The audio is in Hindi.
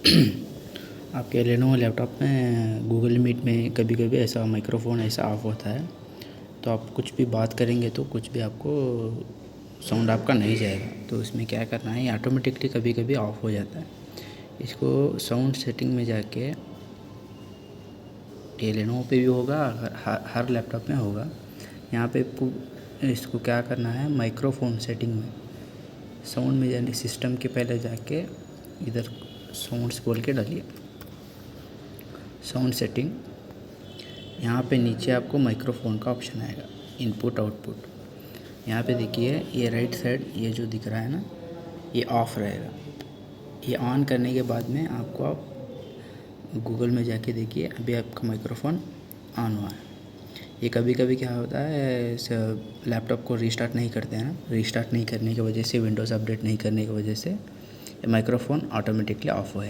आपके लेनोवो लैपटॉप में गूगल मीट में कभी कभी ऐसा माइक्रोफ़ोन ऐसा ऑफ होता है, तो आप कुछ भी बात करेंगे तो कुछ भी आपको साउंड आपका नहीं जाएगा। तो इसमें क्या करना है, ये ऑटोमेटिकली कभी कभी ऑफ हो जाता है। इसको साउंड सेटिंग में जाके, ये लेनोवो पे भी होगा, हर लैपटॉप में होगा। यहाँ पे इसको क्या करना है, माइक्रोफोन सेटिंग में साउंड में जाने, सिस्टम के पहले जाके इधर साउंड्स बोल के डालिए, साउंड सेटिंग। यहाँ पे नीचे आपको माइक्रोफोन का ऑप्शन आएगा, इनपुट आउटपुट। यहाँ पे देखिए ये राइट साइड ये जो दिख रहा है ना, ये ऑफ रहेगा। ये ऑन करने के बाद में आपको आप गूगल में जाके देखिए, अभी आपका माइक्रोफोन ऑन हुआ है। ये कभी कभी क्या होता है, लैपटॉप को रीस्टार्ट नहीं करते हैं ना, रीस्टार्ट नहीं करने की वजह से, विंडोज़ अपडेट नहीं करने की वजह से माइक्रोफोन ऑटोमेटिकली ऑफ हो